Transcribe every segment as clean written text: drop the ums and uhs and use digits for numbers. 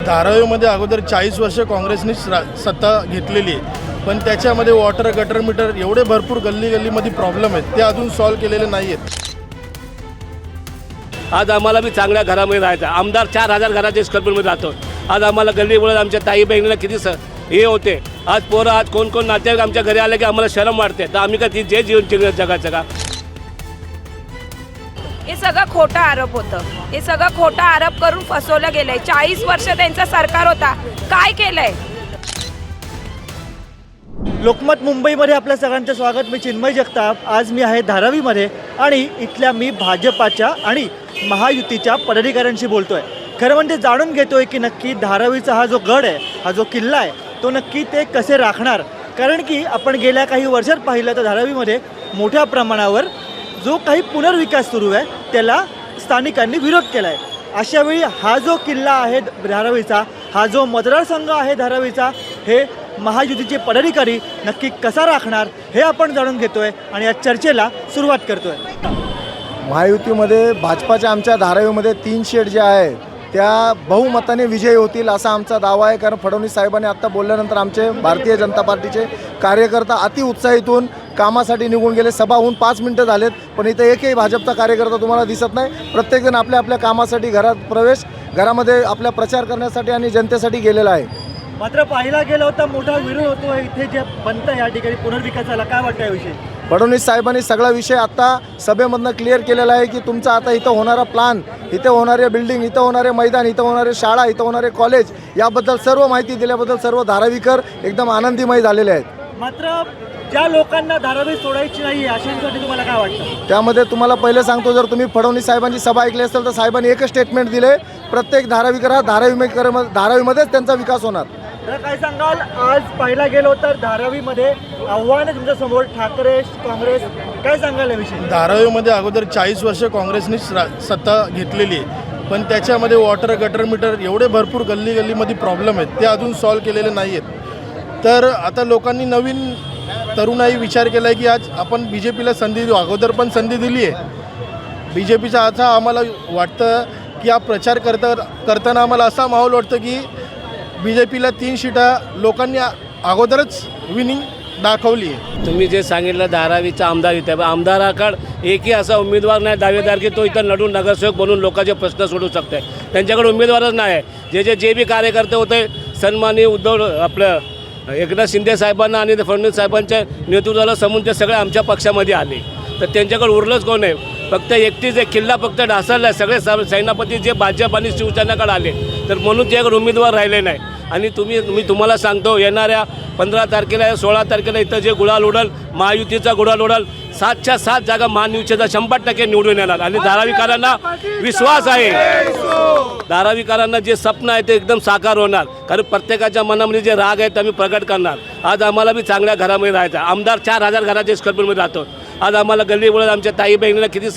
धारावीमध्ये अगोदर 40 वर्ष काँग्रेसने सत्ता घेतलेली आहे, पण त्याच्यामध्ये वॉटर गटर मीटर एवढे भरपूर गल्लीमध्ये प्रॉब्लेम आहेत, ते अजून सॉल्व्ह केलेले नाही आहेत. आज आम्हाला बी चांगल्या घरामध्ये राहायचं. आमदार 4000 घराच्या स्क्वेअरफीटमध्ये राहतो. आज आम्हाला गल्लीमुळे आमच्या ताई बहिणीला किती हे होते. आज पोरं आज कोण नातेवाईक आमच्या घरी आले की आम्हाला शरम वाटते. तर आम्ही का ती जे जीवन जगत जगाचं का? हे सगळं खोटा आरोप होतं. हे सगळं खोटा आरोप करून फसवलं गेलंय. 40 वर्ष त्यांचं सरकार होता, काय केलंय? लोकमत मुंबईमध्ये आपल्या सगळ्यांचं स्वागत. मी चिन्मय जगताप. आज मी आहे धारावीमध्ये आणि इथल्या मी भाजपाच्या आणि महायुतीच्या पदाधिकाऱ्यांशी बोलतोय. खरं म्हणजे जाणून घेतोय की नक्की धारावीचा हा जो गड आहे, हा जो किल्ला आहे, तो नक्की ते कसे राखणार. कारण की आपण गेल्या काही वर्षात पाहिलं तर धारावीमध्ये मोठ्या प्रमाणावर जो काही पुनर्विकास सुरू आहे त्याला स्थानिकांनी विरोध केला आहे. अशावेळी हा जो किल्ला आहे धारावीचा, हा जो मतदारसंघ आहे धारावीचा, हे महायुतीचे पदाधिकारी नक्की कसा राखणार हे आपण जाणून घेतोय आणि या चर्चेला सुरुवात करतोय. महायुतीमध्ये भाजपाच्या आमच्या धारावीमध्ये 3 शेड जे आहे त्या बहुमताने विजयी होतील असा आमचा दावा आहे. कारण फडणवीस साहेबांनी आत्ता बोलल्यानंतर आमचे भारतीय जनता पार्टीचे कार्यकर्ता अतिउत्साहितून कामासाठी निघून गेले. सभा होऊन 5 मिनटं झालेत, पण इथं एकही भाजपचा कार्यकर्ता तुम्हाला दिसत नाही. प्रत्येकजण आपल्या आपल्या कामासाठी घरामध्ये आपला प्रचार करण्यासाठी आणि जनतेसाठी गेलेला आहे. मात्र पाहिला गेला होता मोठा विरोध होतो इथे जे बनतं या ठिकाणी पुनर्विकासाला. काय वाटतं याविषयी? फडणवीस साहेबांनी सगळा विषय आत्ता सभेमधनं क्लिअर केलेला आहे की तुमचा आता इथं होणारा प्लान, इथे होणारे बिल्डिंग, इथं होणारे मैदान, इथं होणारे शाळा, इथं होणारे कॉलेज, याबद्दल सर्व माहिती दिल्याबद्दल सर्व धारावीकर एकदम आनंदीमय झालेले आहेत. मात्र ज्या लोकांना धारावी सोडायची नाही अशांसाठी तुम्हाला काय वाटतं? त्यामध्ये तुम्हाला पहिले सांगतो, जर तुम्ही फडणवीस साहेबांची सभा ऐकली असेल तर साहेबांनी एकच स्टेटमेंट दिले, प्रत्येक धारावीकर हा धारावीमध्येच त्यांचा विकास होणार. तर काय सांगाल, आज पाहिला गेलो तर धारावीमध्ये आव्हान तुमच्या समोर, ठाकरे काँग्रेस, काय सांगाल याविषयी? धारावीमध्ये अगोदर 40 वर्ष काँग्रेसने सत्ता घेतलेली आहे, पण त्याच्यामध्ये वॉटर गटर मीटर एवढे भरपूर गल्लीमध्ये प्रॉब्लेम आहेत, ते अजून सॉल्व्ह केलेले नाही आहेत. तर आता लोकांनी नवीन तरुणाई विचार केला आहे की आज आपण BJPला संधी देऊ. अगोदर पण संधी दिली आहे BJPचा. आता आम्हाला वाटतं की हा प्रचार करताना आम्हाला असा माहोल वाटतं की BJPला 3 सीटा लोकांनी अगोदरच विनिंग दाखवली आहे. तुम्ही जे सांगितलं धारावीचा आमदार इथे, आमदाराकडे एकही असा उमेदवार नाही दावेदार की तो इथं लढून नगरसेवक बनून लोकांचे प्रश्न सोडू शकते. त्यांच्याकडे उमेदवारच नाही आहे. जे बी कार्यकर्ते होते, सन्माननीय आपलं एकनाथ शिंदे साहेबांना आणि फडणवीस साहेबांच्या नेतृत्वाला समून ते सगळे आमच्या पक्षामध्ये आले. तर त्यांच्याकडे उरलंच कोण आहे? फक्त एकटीच एक किल्ला फक्त ढासळला. सगळे सेनापती जे भाजप आणि शिवसेनेकडे आले, तर म्हणून त्याकडे उमेदवार राहिले नाही. आणि मी तुम्हाला सांगतो, येणाऱ्या 15 तारखेला 16 तारखेला इथं जे गुलाल उडल, महायुतीचा गुलाल उडल, 7च्या 7 जागा महायुतीचा 100% निवडून येणार. आणि धारावीकरांना विश्वास आहे, धारावीकरांना जे स्वप्न आहे ते एकदम साकार होणार. कारण प्रत्येकाच्या मनामध्ये जे राग आहे ते आम्ही प्रगट करणार. आज आम्हाला बी चांगल्या घरामध्ये राहायचं. आमदार 4000 घराच्या स्क्वेअरफीटमध्ये राहतो. आज आम्हाला गल्लीमुळे आमच्या ताई बहिणीला किती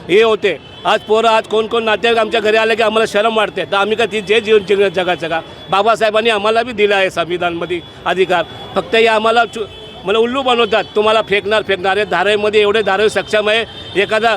हे होते. आज पोरं आज कोण नातेवाईक आमच्या घरी आले की आम्हाला शरम वाटते. तर आम्ही का ती जे जीवन जगत जगाचं का? बाबासाहेबांनी आम्हाला बी दिला आहे संविधानमध्ये अधिकार. फक्त हे आम्हाला मला उल्लू बनवतात. तुम्हाला फेकणार आहे. धारावीमध्ये एवढे धारावी सक्षम आहे, एखादा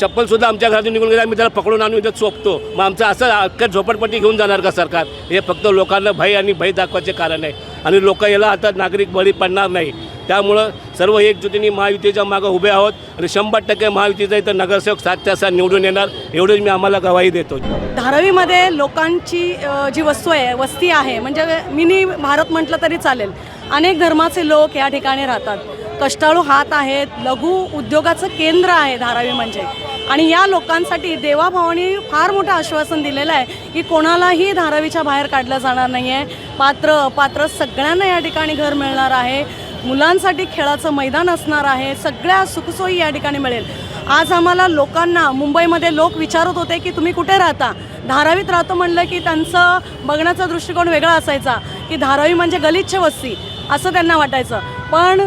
चप्पलसुद्धा आमच्या घरातून निघून गेला, आम्ही त्याला पकडून आणून इथं चोपतो. मग आमचं असं अख्खं झोपडपट्टी घेऊन जाणार का सरकार? हे फक्त लोकांना भय दाखवायचे कारण आहे. आणि लोक याला आता नागरिक बळी पडणार नाही. त्यामुळं सर्व एकजुटीने महायुतीच्या मागं उभे आहोत आणि 100% महायुतीचा इथं नगरसेवक 7च्या 7 निवडून येणार, एवढंच मी आम्हाला गवाही देतो. धारावीमध्ये लोकांची जी वस्ती आहे, म्हणजे मिनी भारत म्हटलं तरी चालेल. अनेक धर्माचे लोक या ठिकाणी राहतात. कष्टाळू हात आहेत. लघु उद्योगाचं केंद्र आहे धारावी म्हणजे. आणि या लोकांसाठी देवाभावानी फार मोठं आश्वासन दिलेलं आहे की कोणालाही धारावीच्या बाहेर काढलं जाणार नाही आहे. पात्र सगळ्यांना या ठिकाणी घर मिळणार आहे. मुलांसाठी खेळाचं मैदान असणार आहे. सगळ्या सुखसोयी या ठिकाणी मिळेल. आज आम्हाला लोकांना मुंबईमध्ये लोक विचारत होते की तुम्ही कुठे राहता? धारावीत राहतो म्हणलं की त्यांचं बघण्याचा दृष्टिकोन वेगळा असायचा की धारावी म्हणजे गलिच्छ वस्ती असं त्यांना वाटायचं. पण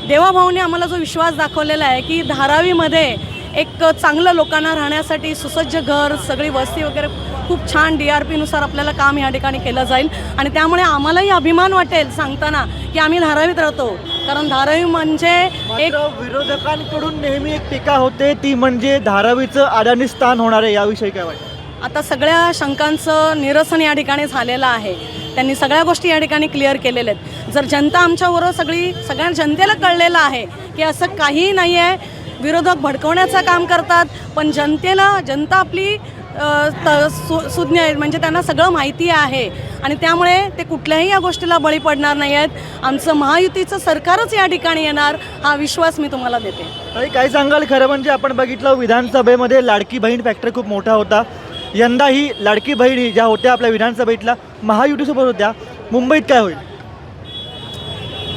देवाभाऊने आम्हाला जो विश्वास दाखवलेला आहे की धारावीमध्ये एक चांगलं लोकांना राहण्यासाठी सुसज्ज घर, सगळी वस्ती वगैरे खूप छान DRPनुसार आपल्याला काम या ठिकाणी केलं जाईल. आणि त्यामुळे आम्हालाही अभिमान वाटेल सांगताना की आम्ही धारावीत राहतो. कारण धारावी म्हणजे एक विरोधकांकडून नेहमी एक टीका होते, ती म्हणजे धारावीचं अडाणी स्थान होणार आहे. याविषयी काय वाटतं? आता सगळ्या शंकांचं निरसन या ठिकाणी झालेलं आहे. त्यांनी सगळ्या गोष्टी या ठिकाणी क्लिअर केलेल्या आहेत. जर जनता आमच्याबरोबर सगळ्या जनतेला कळलेलं आहे की असं काहीही नाही आहे, विरोधक भडकवण्याचं काम करतात, पण जनता आपली सुज्ञ आहेत, म्हणजे त्यांना सगळं माहिती आहे आणि त्यामुळे ते कुठल्याही या गोष्टीला बळी पडणार नाही आहेत. आमचं महायुतीचं सरकारच या ठिकाणी येणार हा विश्वास मी तुम्हाला देते. आणि काय सांगाल, खरं म्हणजे आपण बघितलं विधानसभेमध्ये लाडकी बहीण फॅक्टर खूप मोठा होता. यंदा ही लाडकी बहिणी ज्या होत्या आपल्या विधानसभेतल्या महायुतीसोबत होत्या, मुंबईत काय होईल?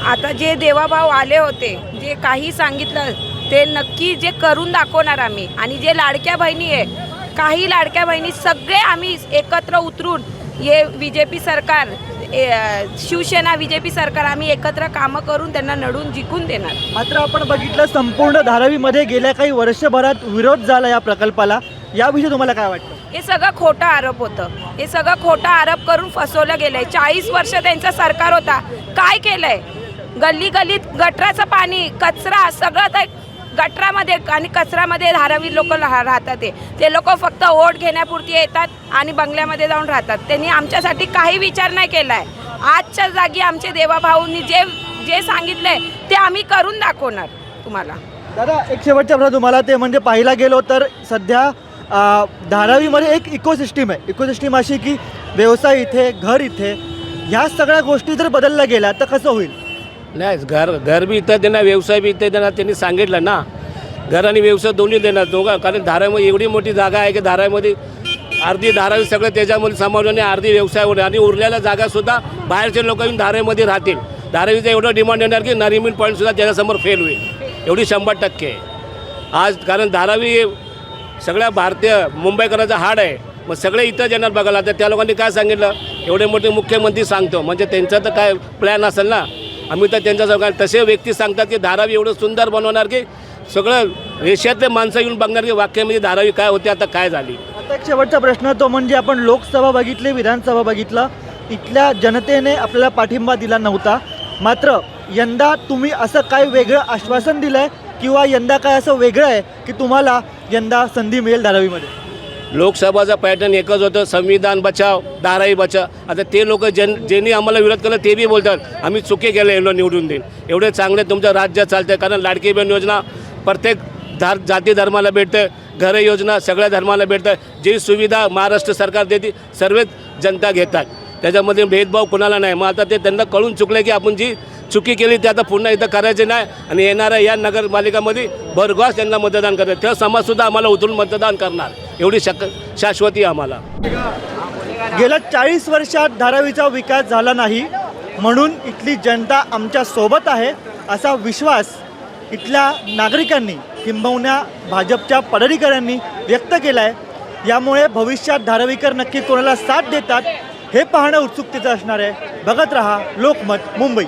आता जे देवाभाऊ आले होते, जे काही सांगितलं ते नक्की जे करून दाखवणार आम्ही. आणि जे लाडक्या बहिणी आहे, काही लाडक्या बहिणी सगळे आम्ही एकत्र उतरून हे BJP सरकार, शिवसेना BJP सरकार आम्ही एकत्र कामं करून त्यांना नडून जिंकून देणार. मात्र आपण बघितलं संपूर्ण धारावीमध्ये गेल्या काही वर्षभरात विरोध झाला या प्रकल्पाला, याविषयी तुम्हाला काय वाटतं? हे सगळं खोटं आरोप होतं. हे सगळं खोटं आरोप करून फसवलं गेलंय. 40 वर्ष त्यांचं सरकार होता, काय केलंय? गल्ली गल्लीत गटराचं पाणी, कचरा सगळं ते गटरामध्ये आणि कचऱ्यामध्ये धारावी लोक राहतात. ते लोक फक्त वोट घेण्यापुरती येतात आणि बंगल्यामध्ये जाऊन राहतात. त्यांनी आमच्यासाठी काही विचार नाही केला आहे. आजच्या जागी आमचे देवाभाऊंनी जे सांगितलंय ते आम्ही करून दाखवणार तुम्हाला. दादा, एक शेवटचा प्रश्न तुम्हाला, ते म्हणजे पाहायला गेलो तर सध्या धारावीमध्ये एक इकोसिस्टीम आहे. इकोसिस्टीम अशी की व्यवसाय इथे, घर इथे, ह्या सगळ्या गोष्टी जर बदलल्या गेल्या तर कसं होईल? नाही, घर बी इथं देणार, व्यवसाय बी इथं देणार. त्यांनी सांगितलं ना, घर आणि व्यवसाय दोन्ही देणार दोघं. कारण धारावीमध्ये एवढी मोठी जागा आहे की धारावीमध्ये अर्धी धारावी सगळं त्याच्यामध्ये समावून आणि अर्धी व्यवसाय होणार आणि उरलेल्या जागासुद्धा बाहेरचे लोक येऊन धारावीमध्ये राहतील. धारावीचं एवढं डिमांड येणार की नरिमन पॉईंटसुद्धा त्याच्यासमोर फेल होईल, एवढी 100% आहे आज. कारण धारावी सगळ्या भारतीय मुंबईकरांचा हाड आहे. मग सगळे इथं येणार बघायला. तर त्या लोकांनी काय सांगितलं, एवढे मोठे मुख्यमंत्री सांगतो म्हणजे त्यांचा तर काय प्लॅन असेल ना. आम्ही तर त्यांच्या सगळ्या तसे व्यक्ती सांगतात की धारावी एवढं सुंदर बनवणार की सगळं रेषातले माणसं येऊन बघणार की वाक्यामध्ये धारावी काय होते, आता काय झाली. आता एक शेवटचा प्रश्न, तो म्हणजे आपण लोकसभा बघितली, विधानसभा बघितलं, इथल्या जनतेने आपल्याला पाठिंबा दिला नव्हता. मात्र यंदा तुम्ही असं काय वेगळं आश्वासन दिलं आहे किंवा यंदा काय असं वेगळं आहे की तुम्हाला यंदा संधी मिळेल धारावीमध्ये? लोकसभाचा पॅटर्न एकच होतं, संविधान बचाव, धारावी बचाव. आता ते लोक ज्यांनी आम्हाला विरोध केला ते बी बोलतात आम्ही चुके केले, एवढं निवडून देईन. एवढे चांगले तुमचं राज्य चालतं आहे. कारण लाडकी बहीण योजना प्रत्येक जाती धर्माला भेटतं, घरं योजना सगळ्या धर्माला भेटतं. जी सुविधा महाराष्ट्र सरकार देते सर्वच जनता घेतात, त्याच्यामध्ये भेदभाव कुणाला नाही. मग आता ते त्यांना कळून चुकलं की आपण जी चुकी केली ते आता पुन्हा इथं करायचे नाही आणि येणाऱ्या या नगरपालिकामध्ये भरघोस त्यांना मतदान करतात. तेव्हा समाजसुद्धा आम्हाला उतरून मतदान करणार, एवढी शाश्वती आम्हाला. गेल्या 40 वर्षात धारावीचा विकास झाला नाही, म्हणून इथली जनता आमच्या सोबत आहे असा विश्वास इथल्या नागरिकांनी किंबहुना भाजपच्या पदाधिकाऱ्यांनी व्यक्त केला आहे. यामुळे भविष्यात धारावीकर नक्की कोणाला साथ देतात हे पाहणं उत्सुकतेचं असणार आहे. बघत रहा लोकमत मुंबई.